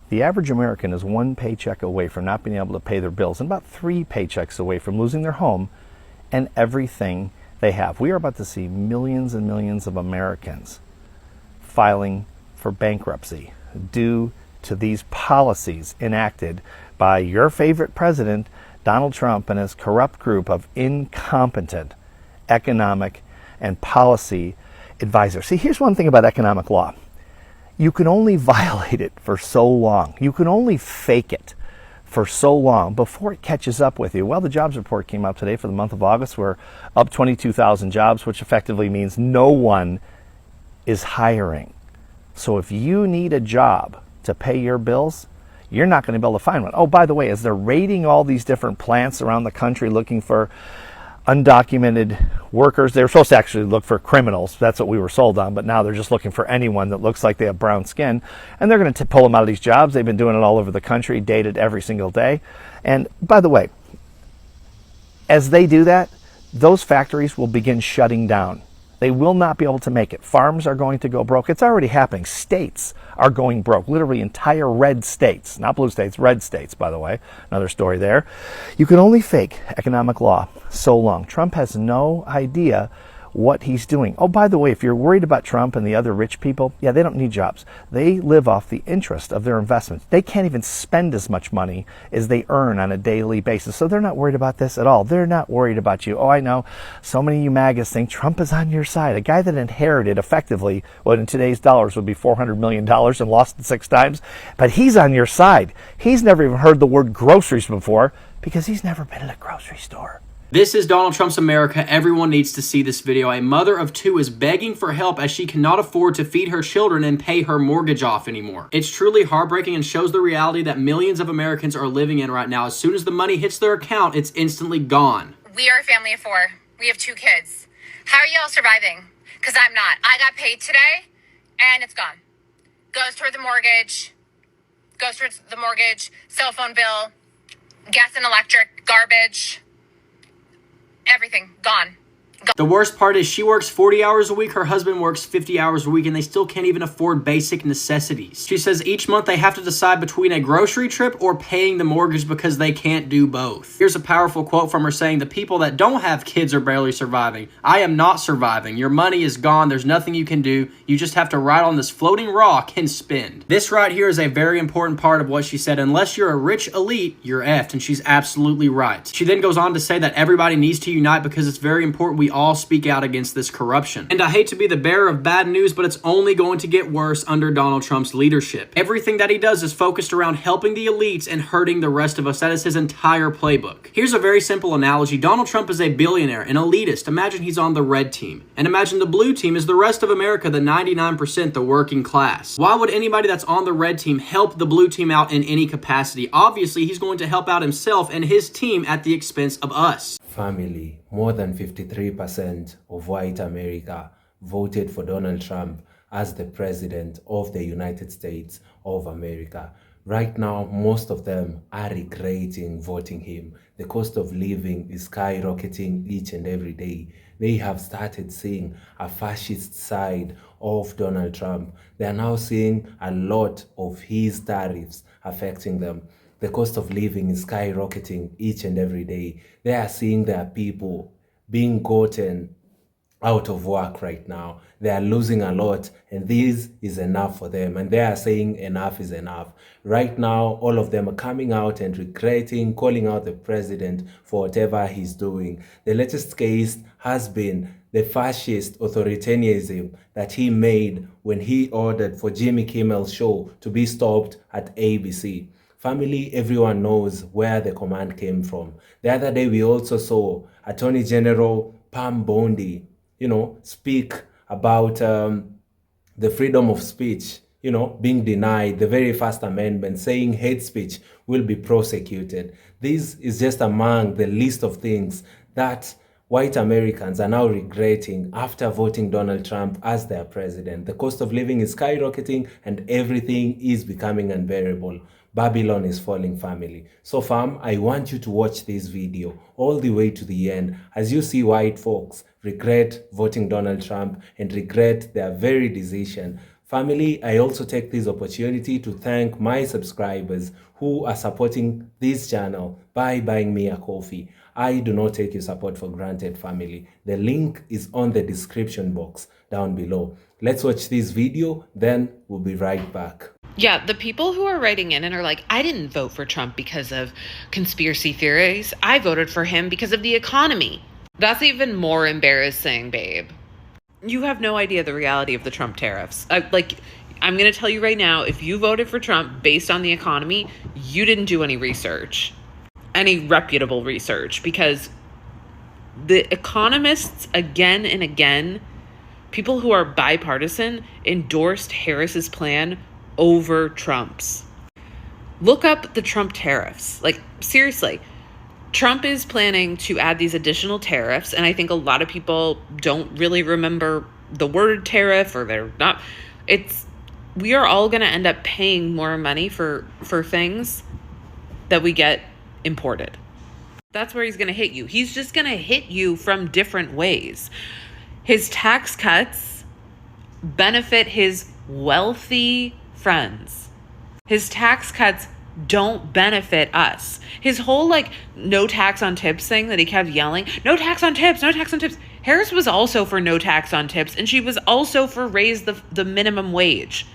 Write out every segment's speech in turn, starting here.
The average American is one paycheck away from not being able to pay their bills and about 3 paychecks away from losing their home and everything they have. We are about to see millions and millions of Americans filing for bankruptcy due to these policies enacted by your favorite president, Donald Trump, and his corrupt group of incompetent economic and policy advisors. See, here's one thing about economic law. You can only violate it for so long. You can only fake it for so long before it catches up with you. Well, the jobs report came out today for the month of August. We're up 22,000 jobs, which effectively means no one is hiring. So if you need a job to pay your bills, you're not going to be able to find one. Oh, by the way, as they're raiding all these different plants around the country looking for undocumented workers, they were supposed to actually look for criminals. That's what we were sold on, but now they're just looking for anyone that looks like they have brown skin, and they're going to pull them out of these jobs. They've been doing it all over the country, dated every single day. And by the way, as they do that, those factories will begin shutting down. They will not be able to make it. Farms are going to go broke. It's already happening. States are going broke. Literally entire red states. Not blue states, red states, by the way. Another story there. You can only fake economic law so long. Trump has no idea what he's doing. Oh, by the way, if you're worried about Trump and the other rich people, yeah, they don't need jobs. They live off the interest of their investments. They can't even spend as much money as they earn on a daily basis. So they're not worried about this at all. They're not worried about you. Oh, I know so many of you MAGAs think Trump is on your side. A guy that inherited effectively what in today's dollars would be $400 million and lost it 6 times. But he's on your side. He's never even heard the word groceries before because he's never been in a grocery store. This is Donald Trump's America. Everyone needs to see this video. A mother of 2 is begging for help as she cannot afford to feed her children and pay her mortgage off anymore. It's truly heartbreaking and shows the reality that millions of Americans are living in right now. As soon as the money hits their account, it's instantly gone. We are a family of 4. We have 2 kids. How are y'all surviving? Because I'm not. I got paid today and it's gone. Goes toward the mortgage, cell phone bill, gas and electric, garbage. Everything gone. The worst part is she works 40 hours a week, her husband works 50 hours a week, and they still can't even afford basic necessities. She says each month they have to decide between a grocery trip or paying the mortgage because they can't do both. Here's a powerful quote from her saying, "The people that don't have kids are barely surviving. I am not surviving. Your money is gone. There's nothing you can do. You just have to ride on this floating rock and spend." This right here is a very important part of what she said. Unless you're a rich elite, you're effed, and she's absolutely right. She then goes on to say that everybody needs to unite because it's very important we all speak out against this corruption. And I hate to be the bearer of bad news, but it's only going to get worse under Donald Trump's leadership. Everything that he does is focused around helping the elites and hurting the rest of us. That is his entire playbook. Here's a very simple analogy. Donald Trump is a billionaire, an elitist. Imagine he's on the red team. And imagine the blue team is the rest of America, the 99%, the working class. Why would anybody that's on the red team help the blue team out in any capacity? Obviously, he's going to help out himself and his team at the expense of us. Family, more than 53% of white America voted for Donald Trump as the president of the United States of America. Right now, most of them are regretting voting him. The cost of living is skyrocketing each and every day. They have started seeing a fascist side of Donald Trump. They are now seeing a lot of his tariffs affecting them. The cost of living is skyrocketing each and every day. They are seeing their people being gotten out of work right now. They are losing a lot, and this is enough for them. And they are saying enough is enough. Right now, all of them are coming out and regretting, calling out the president for whatever he's doing. The latest case has been the fascist authoritarianism that he made when he ordered for Jimmy Kimmel's show to be stopped at ABC. Family, everyone knows where the command came from. The other day, we also saw Attorney General Pam Bondi, speak about the freedom of speech, being denied, the very First Amendment, saying hate speech will be prosecuted. This is just among the list of things that white Americans are now regretting after voting Donald Trump as their president. The cost of living is skyrocketing and everything is becoming unbearable. Babylon is falling, family. So fam, I want you to watch this video all the way to the end as you see white folks regret voting Donald Trump and regret their very decision Family, I also take this opportunity to thank my subscribers who are supporting this channel by buying me a coffee. I do not take your support for granted, family. The link is on the description box down below. Let's watch this video, then we'll be right back. Yeah, the people who are writing in and are like, I didn't vote for Trump because of conspiracy theories. I voted for him because of the economy. That's even more embarrassing, babe. You have no idea the reality of the Trump tariffs. I'm going to tell you right now, if you voted for Trump based on the economy, you didn't do any research, any reputable research, because the economists, again and again, people who are bipartisan, endorsed Harris's plan over Trump's. Look up the Trump tariffs. Like, seriously. Trump is planning to add these additional tariffs, and I think a lot of people don't really remember the word tariff, or they're not. We are all going to end up paying more money for things that we get imported. That's where he's going to hit you. He's just going to hit you from different ways. His tax cuts benefit his wealthy friends. His tax cuts don't benefit us. His whole no tax on tips thing that he kept yelling, no tax on tips, no tax on tips. Harris was also for no tax on tips, and she was also for raise the minimum wage.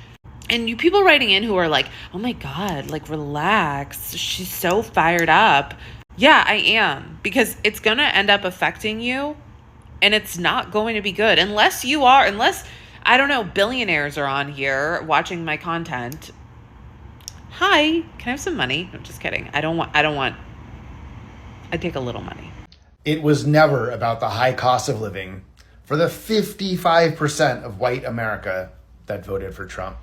And you people writing in who are like, oh my God, relax. She's so fired up. Yeah, I am, because it's going to end up affecting you, and it's not going to be good unless I don't know, billionaires are on here watching my content. Hi, can I have some money? No, just kidding. I take a little money. It was never about the high cost of living for the 55% of white America that voted for Trump.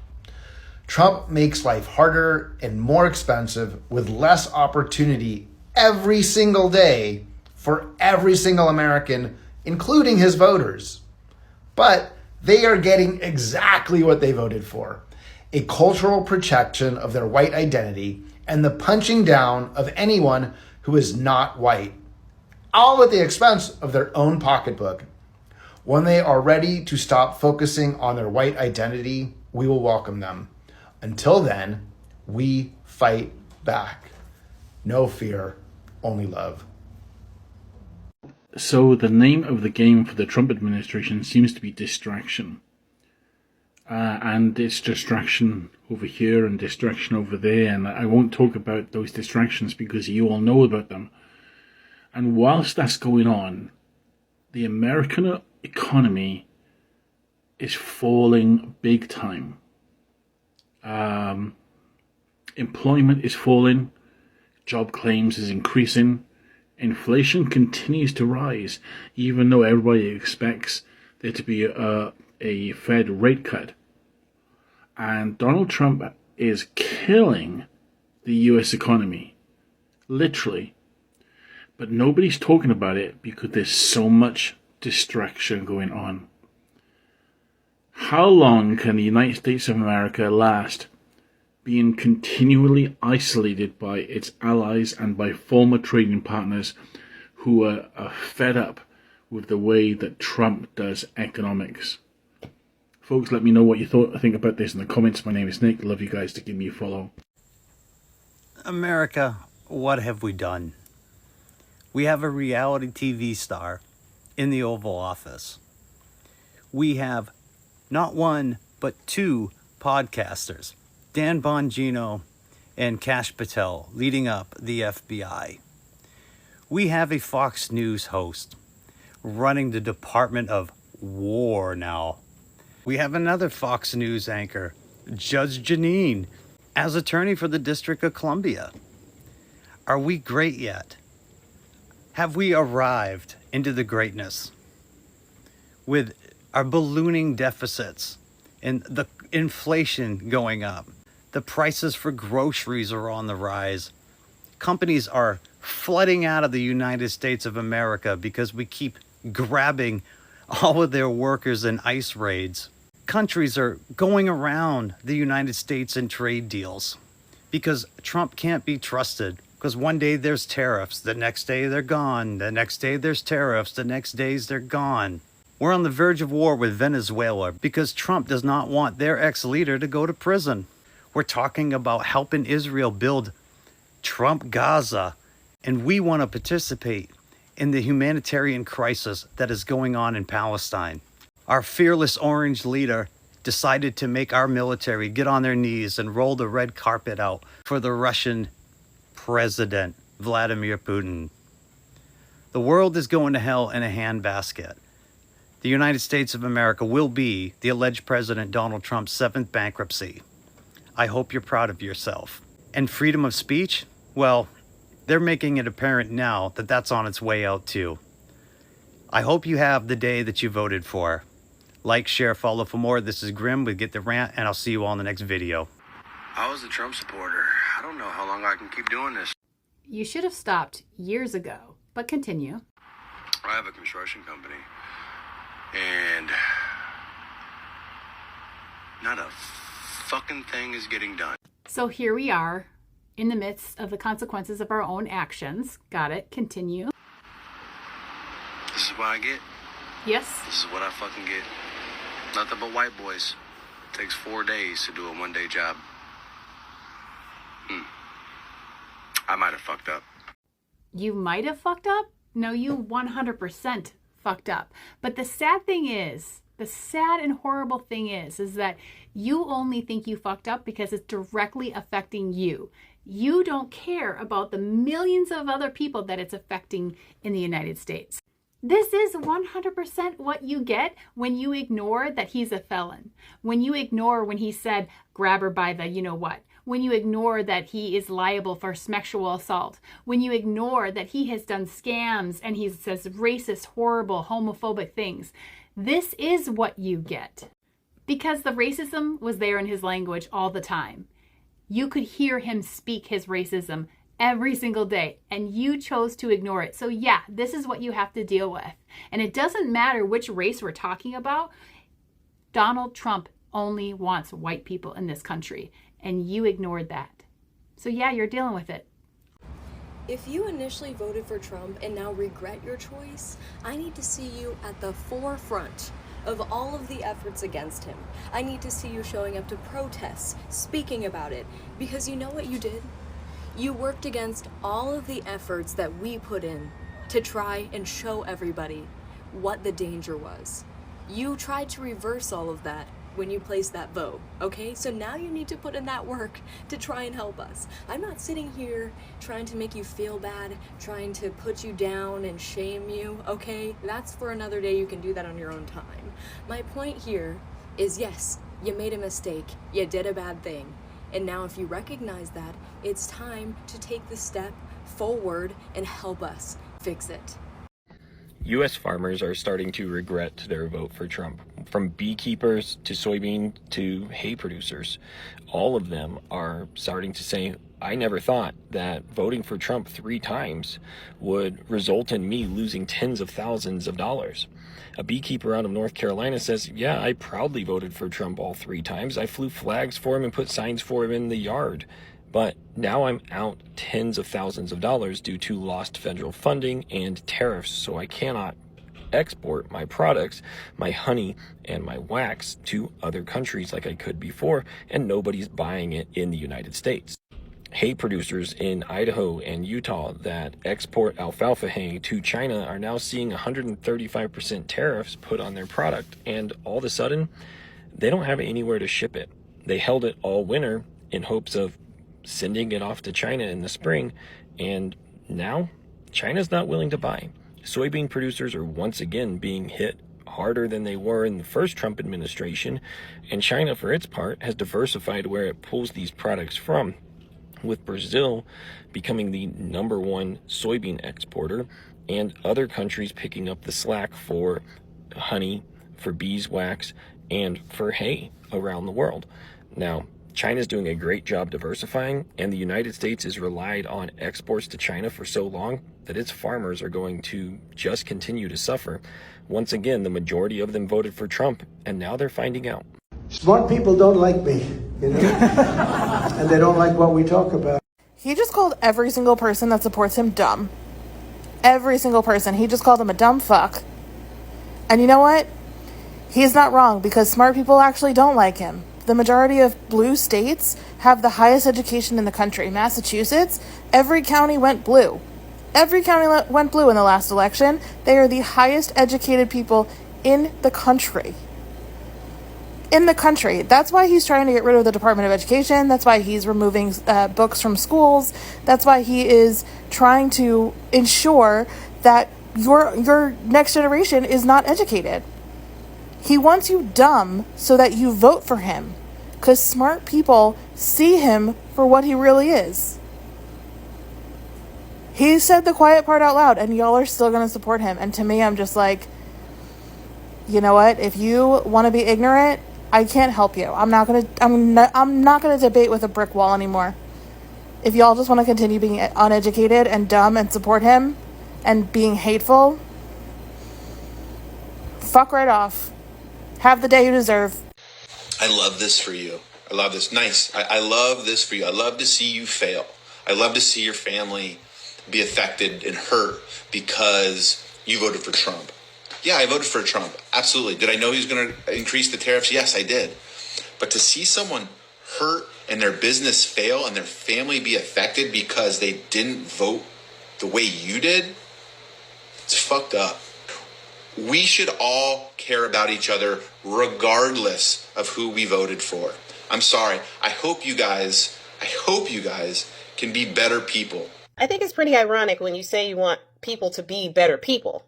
Trump makes life harder and more expensive with less opportunity every single day for every single American, including his voters. But they are getting exactly what they voted for: a cultural protection of their white identity and the punching down of anyone who is not white, all at the expense of their own pocketbook. When they are ready to stop focusing on their white identity, we will welcome them. Until then, we fight back. No fear, only love. So the name of the game for the Trump administration seems to be distraction. And it's distraction over here and distraction over there, and I won't talk about those distractions because you all know about them. And whilst that's going on, the American economy is falling big time. Employment is falling, job claims is increasing, inflation continues to rise, even though everybody expects there to be a Fed rate cut. And Donald Trump is killing the US economy, literally. But nobody's talking about it because there's so much distraction going on. How long can the United States of America last being continually isolated by its allies and by former trading partners who are fed up with the way that Trump does economics? Folks, let me know what you think about this in the comments. My name is Nick. Love you guys to give me a follow. America, what have we done? We have a reality TV star in the Oval Office. We have not one, but two podcasters, Dan Bongino and Kash Patel, leading up the FBI. We have a Fox News host running the Department of War now. We have another Fox News anchor, Judge Janine, as attorney for the District of Columbia. Are we great yet? Have we arrived into the greatness? With our ballooning deficits and the inflation going up, the prices for groceries are on the rise. Companies are flooding out of the United States of America because we keep grabbing all of their workers in ICE raids. Countries are going around the United States in trade deals because Trump can't be trusted. Because one day there's tariffs, the next day they're gone, the next day there's tariffs, the next days they're gone. We're on the verge of war with Venezuela because Trump does not want their ex-leader to go to prison. We're talking about helping Israel build Trump Gaza, and we want to participate in the humanitarian crisis that is going on in Palestine. Our fearless orange leader decided to make our military get on their knees and roll the red carpet out for the Russian President Vladimir Putin. The world is going to hell in a handbasket. The United States of America will be the alleged President Donald Trump's 7th bankruptcy. I hope you're proud of yourself. And freedom of speech? Well, they're making it apparent now that that's on its way out too. I hope you have the day that you voted for. Like, share, follow for more. This is Grim with Get the Rant, and I'll see you all in the next video. I was a Trump supporter. I don't know how long I can keep doing this. You should have stopped years ago, but continue. I have a construction company, and not a fucking thing is getting done. So here we are, in the midst of the consequences of our own actions. Got it. Continue. This is what I get. Yes. This is what I fucking get. Nothing but white boys. Takes 4 days to do a one-day job. I might have fucked up. You might have fucked up? No, you 100% fucked up. But the sad thing is, the sad and horrible thing is that you only think you fucked up because it's directly affecting you. You don't care about the millions of other people that it's affecting in the United States. This is 100% what you get when you ignore that he's a felon. When you ignore when he said, grab her by the you-know-what. When you ignore that he is liable for sexual assault. When you ignore that he has done scams and he says racist, horrible, homophobic things. This is what you get. Because the racism was there in his language all the time. You could hear him speak his racism every single day, and you chose to ignore it. So yeah, this is what you have to deal with. And it doesn't matter which race we're talking about. Donald Trump only wants white people in this country, and you ignored that. So yeah, you're dealing with it. If you initially voted for Trump and now regret your choice, I need to see you at the forefront of all of the efforts against him. I need to see you showing up to protests, speaking about it, because you know what you did? You worked against all of the efforts that we put in to try and show everybody what the danger was. You tried to reverse all of that when you placed that vote, okay? So now you need to put in that work to try and help us. I'm not sitting here trying to make you feel bad, trying to put you down and shame you, okay? That's for another day. You can do that on your own time. My point here is, yes, you made a mistake. You did a bad thing. And now if you recognize that, it's time to take the step forward and help us fix it. U.S. farmers are starting to regret their vote for Trump. From beekeepers to soybean to hay producers, all of them are starting to say, I never thought that voting for Trump 3 times would result in me losing tens of thousands of dollars. A beekeeper out of North Carolina says, yeah, I proudly voted for Trump all 3 times. I flew flags for him and put signs for him in the yard. But now I'm out tens of thousands of dollars due to lost federal funding and tariffs, so I cannot export my products, my honey and my wax, to other countries like I could before, and nobody's buying it in the United States. Hay producers in Idaho and Utah that export alfalfa hay to China are now seeing 135% tariffs put on their product, and all of a sudden, they don't have anywhere to ship it. They held it all winter in hopes of sending it off to China in the spring, and now China's not willing to buy. Soybean producers are once again being hit harder than they were in the first Trump administration, and China, for its part, has diversified where it pulls these products from, with Brazil becoming the #1 soybean exporter, and other countries picking up the slack for honey, for beeswax, and for hay around the world. Now, China's doing a great job diversifying, and the United States has relied on exports to China for so long that its farmers are going to just continue to suffer. Once again, the majority of them voted for Trump, and now they're finding out. Smart people don't like me, you know, and they don't like what we talk about. He just called every single person that supports him dumb. Every single person. He just called them a dumb fuck. And you know what? He's not wrong, because smart people actually don't like him. The majority of blue states have the highest education in the country. Massachusetts, every county went blue. Every county went blue in the last election. They are the highest educated people in the country. In the country. That's why he's trying to get rid of the Department of Education. That's why he's removing books from schools. That's why he is trying to ensure that your next generation is not educated. He wants you dumb so that you vote for him, because smart people see him for what he really is. He said the quiet part out loud, and y'all are still going to support him. And to me, I'm just like, you know what? If you want to be ignorant, I can't help you. I'm not going to debate with a brick wall anymore. If y'all just want to continue being uneducated and dumb and support him and being hateful, fuck right off. Have the day you deserve. I love this for you. I love this. Nice. I love this for you. I love to see you fail. I love to see your family be affected and hurt because you voted for Trump. Yeah, I voted for Trump. Absolutely. Did I know he was going to increase the tariffs? Yes, I did. But to see someone hurt and their business fail and their family be affected because they didn't vote the way you did, it's fucked up. We should all care about each other regardless of who we voted for. I'm sorry. I hope you guys can be better people. I think it's pretty ironic when you say you want people to be better people.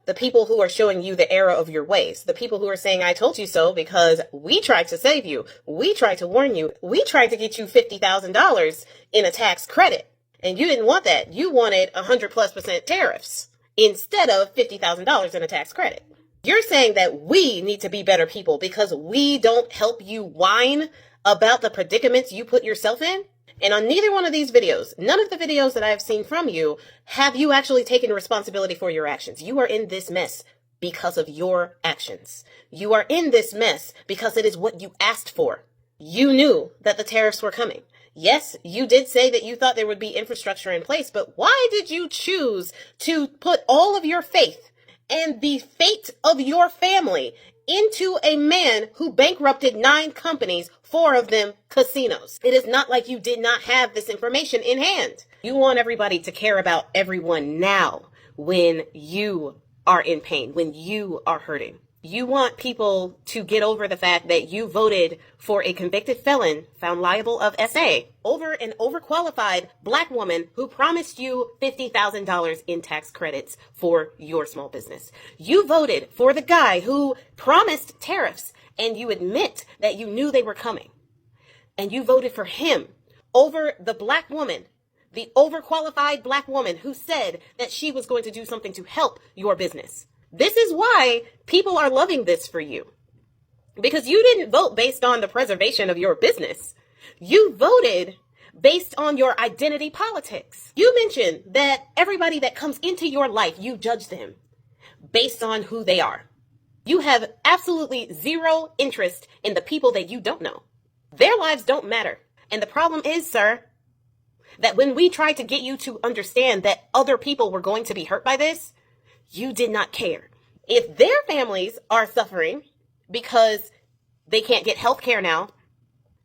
The people who are showing you the error of your ways. The people who are saying, I told you so because we tried to save you. We tried to warn you. We tried to get you $50,000 in a tax credit. And you didn't want that. You wanted 100+% tariffs instead of $50,000 in a tax credit. You're saying that we need to be better people because we don't help you whine about the predicaments you put yourself in? And on neither one of these videos, none of the videos that I've seen from you, have you actually taken responsibility for your actions. You are in this mess because of your actions. You are in this mess because it is what you asked for. You knew that the tariffs were coming. Yes, you did say that you thought there would be infrastructure in place, but why did you choose to put all of your faith and the fate of your family into a man who bankrupted 9 companies, 4 of them casinos? It is not like you did not have this information in hand. You want everybody to care about everyone now when you are in pain, when you are hurting. You want people to get over the fact that you voted for a convicted felon found liable of SA over an overqualified black woman who promised you $50,000 in tax credits for your small business. You voted for the guy who promised tariffs, and you admit that you knew they were coming. And you voted for him over the black woman, the overqualified black woman who said that she was going to do something to help your business. This is why people are loving this for you. Because you didn't vote based on the preservation of your business. You voted based on your identity politics. You mentioned that everybody that comes into your life, you judge them based on who they are. You have absolutely zero interest in the people that you don't know. Their lives don't matter. And the problem is, sir, that when we tried to get you to understand that other people were going to be hurt by this, you did not care. If their families are suffering because they can't get health care now,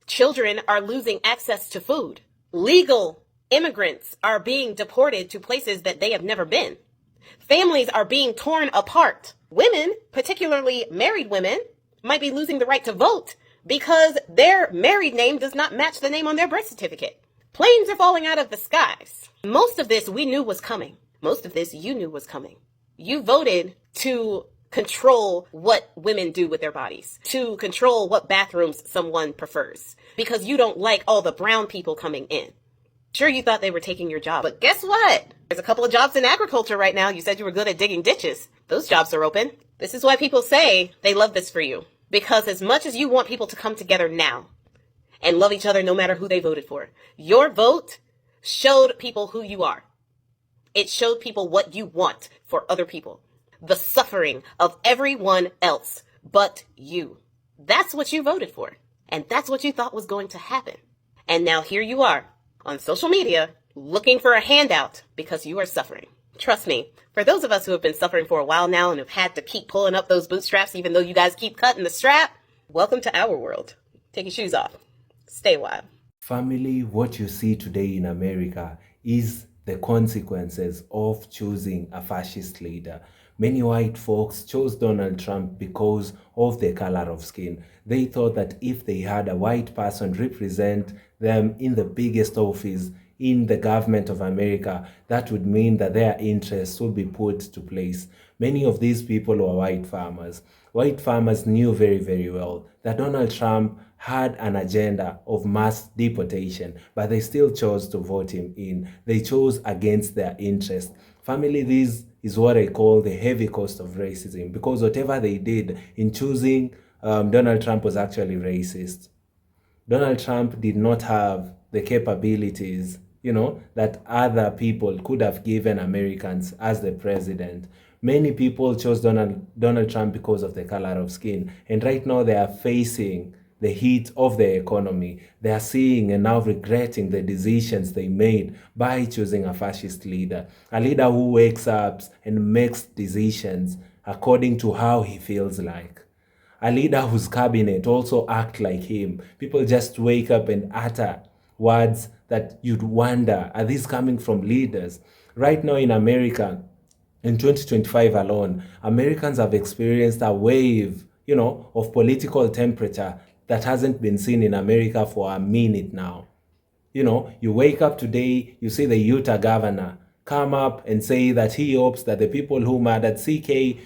children are losing access to food, legal immigrants are being deported to places that they have never been, families are being torn apart, women, particularly married women, might be losing the right to vote because their married name does not match the name on their birth certificate. Planes are falling out of the skies. Most of this we knew was coming. Most of this you knew was coming. You voted to control what women do with their bodies, to control what bathrooms someone prefers, because you don't like all the brown people coming in. Sure, you thought they were taking your job, but guess what? There's a couple of jobs in agriculture right now. You said you were good at digging ditches. Those jobs are open. This is why people say they love this for you, because as much as you want people to come together now and love each other no matter who they voted for, your vote showed people who you are. It showed people what you want for other people. The suffering of everyone else but you. That's what you voted for. And that's what you thought was going to happen. And now here you are on social media looking for a handout because you are suffering. Trust me, for those of us who have been suffering for a while now and have had to keep pulling up those bootstraps even though you guys keep cutting the strap, welcome to our world. Take your shoes off. Stay a while. Family, what you see today in America is the consequences of choosing a fascist leader. Many white folks chose Donald Trump because of their color of skin. They thought that if they had a white person represent them in the biggest office in the government of America, that would mean that their interests would be put to place. Many of these people were white farmers. White farmers knew very, very well that Donald Trump had an agenda of mass deportation, but they still chose to vote him in. They chose against their interest. Family, this is what I call the heavy cost of racism, because whatever they did in choosing Donald Trump was actually racist. Donald Trump did not have the capabilities, that other people could have given Americans as the president. Many people chose Donald Trump because of the color of skin. And right now they are facing the heat of the economy. They are seeing and now regretting the decisions they made by choosing a fascist leader. A leader who wakes up and makes decisions according to how he feels like. A leader whose cabinet also act like him. People just wake up and utter words that you'd wonder, are these coming from leaders? Right now in America, in 2025 alone, Americans have experienced a wave, of political temperature that hasn't been seen in America for a minute now. You wake up today, you see the Utah governor come up and say that he hopes that the people who murdered CK,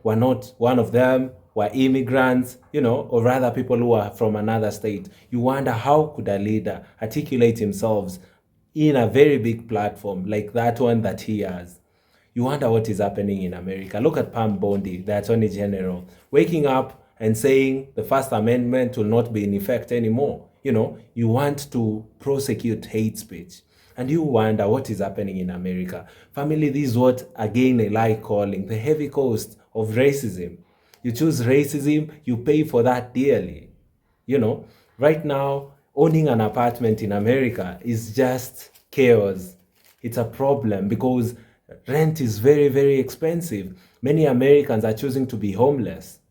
were not one of them, were immigrants, or rather people who are from another state. You wonder, how could a leader articulate himself in a very big platform like that one that he has? You wonder what is happening in America. Look at Pam Bondi, the Attorney General, waking up and saying the First Amendment will not be in effect anymore. You want to prosecute hate speech. And you wonder what is happening in America. Family, this is what, again, I like calling the heavy cost of racism. You choose racism, you pay for that dearly. Right now, owning an apartment in America is just chaos. It's a problem because rent is very, very expensive. Many Americans are choosing to be homeless.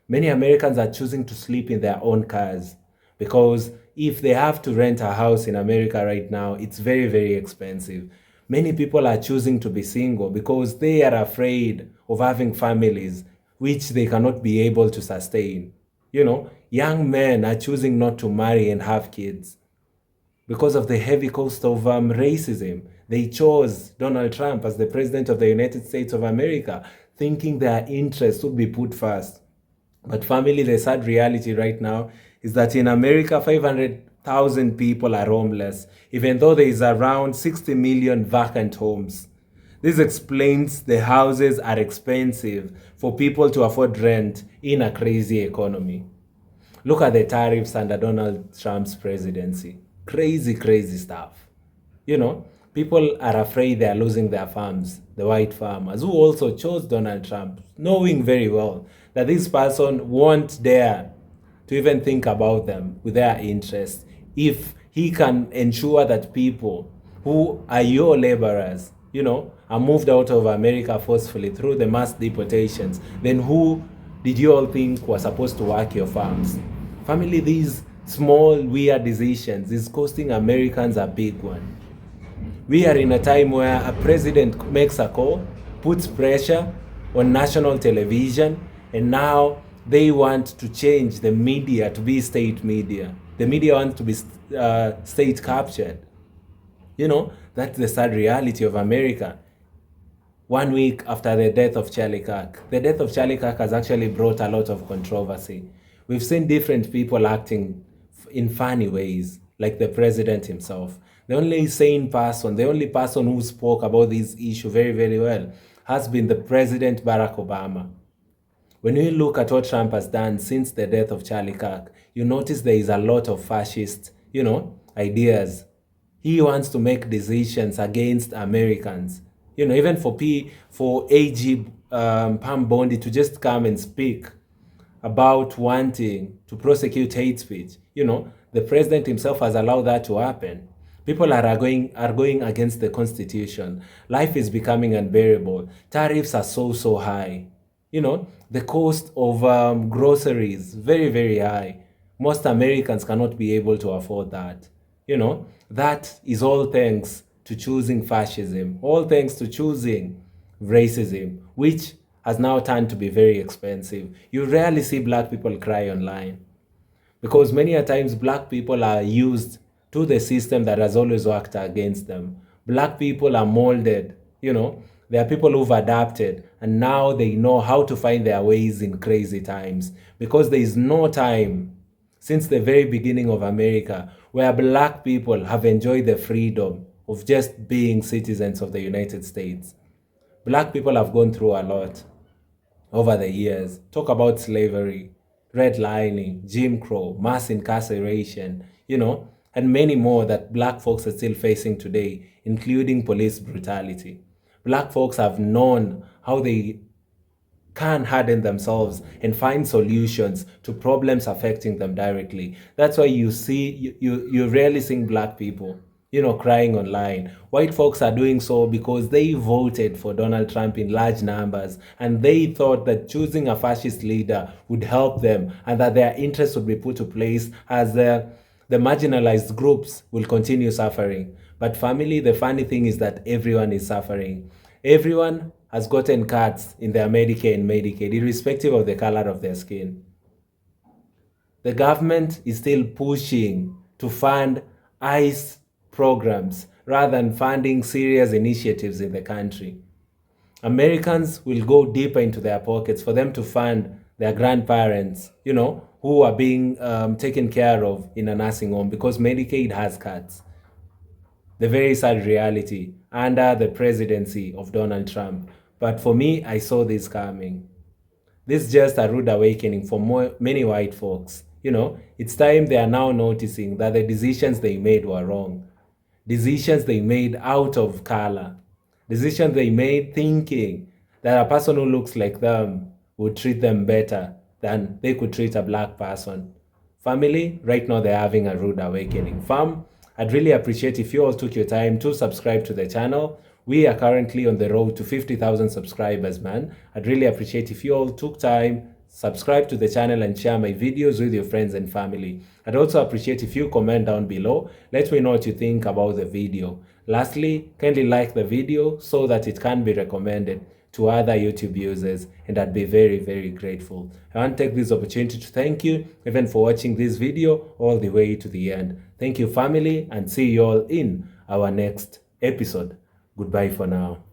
Many Americans are choosing to sleep in their own cars because if they have to rent a house in America right now, it's very, very expensive. Many people are choosing to be single because they are afraid of having families which they cannot be able to sustain. Young men are choosing not to marry and have kids because of the heavy cost of racism. They chose Donald Trump as the president of the United States of America, thinking their interests would be put first. But family, the sad reality right now is that in America, 500,000 people are homeless, even though there is around 60 million vacant homes. This explains the houses are expensive for people to afford rent in a crazy economy. Look at the tariffs under Donald Trump's presidency. Crazy, crazy stuff. People are afraid they are losing their farms, the white farmers, who also chose Donald Trump, knowing very well that this person won't dare to even think about them with their interests. If he can ensure that people who are your laborers, are moved out of America forcefully through the mass deportations, then who did you all think was supposed to work your farms? Family, these small, weird decisions is costing Americans a big one. We are in a time where a president makes a call, puts pressure on national television, and now they want to change the media to be state media. The media wants to be state captured. That's the sad reality of America. 1 week after the death of Charlie Kirk. The death of Charlie Kirk has actually brought a lot of controversy. We've seen different people acting in funny ways, like the president himself. The only sane person, the only person who spoke about this issue very, very well has been the President Barack Obama. When you look at what Trump has done since the death of Charlie Kirk, you notice there is a lot of fascist, ideas. He wants to make decisions against Americans. Even for AG Pam Bondi to just come and speak about wanting to prosecute hate speech, the president himself has allowed that to happen. People are going against the Constitution. Life is becoming unbearable. Tariffs are so high. The cost of groceries, very, very high. Most Americans cannot be able to afford that. That is all thanks to choosing fascism, all thanks to choosing racism, which has now turned to be very expensive. You rarely see black people cry online because many a times black people are used to the system that has always worked against them. Black people are molded, There are people who've adapted and now they know how to find their ways in crazy times because there is no time since the very beginning of America where black people have enjoyed the freedom of just being citizens of the United States. Black people have gone through a lot over the years. Talk about slavery, redlining, Jim Crow, mass incarceration, and many more that black folks are still facing today, including police brutality. Black folks have known how they can harden themselves and find solutions to problems affecting them directly. That's why you rarely see black people, crying online. White folks are doing so because they voted for Donald Trump in large numbers and they thought that choosing a fascist leader would help them and that their interests would be put to place as the marginalized groups will continue suffering. But family, the funny thing is that everyone is suffering. Everyone has gotten cuts in their Medicare and Medicaid, irrespective of the color of their skin. The government is still pushing to fund ICE programs rather than funding serious initiatives in the country. Americans will go deeper into their pockets for them to fund their grandparents, who are being taken care of in a nursing home because Medicaid has cuts. The very sad reality under the presidency of Donald Trump. But for me, I saw this coming. This is just a rude awakening for many white folks. It's time they are now noticing that the decisions they made were wrong. Decisions they made out of color. Decisions they made thinking that a person who looks like them would treat them better than they could treat a black person. Family, right now they're having a rude awakening. Fam, I'd really appreciate if you all took your time to subscribe to the channel. We are currently on the road to 50,000 subscribers, man. I'd really appreciate if you all took time, subscribe to the channel and share my videos with your friends and family. I'd also appreciate if you comment down below. Let me know what you think about the video. Lastly, kindly like the video so that it can be recommended to other YouTube users, and I'd be very, very grateful. I want to take this opportunity to thank you even for watching this video all the way to the end. Thank you, family, and see you all in our next episode. Goodbye for now.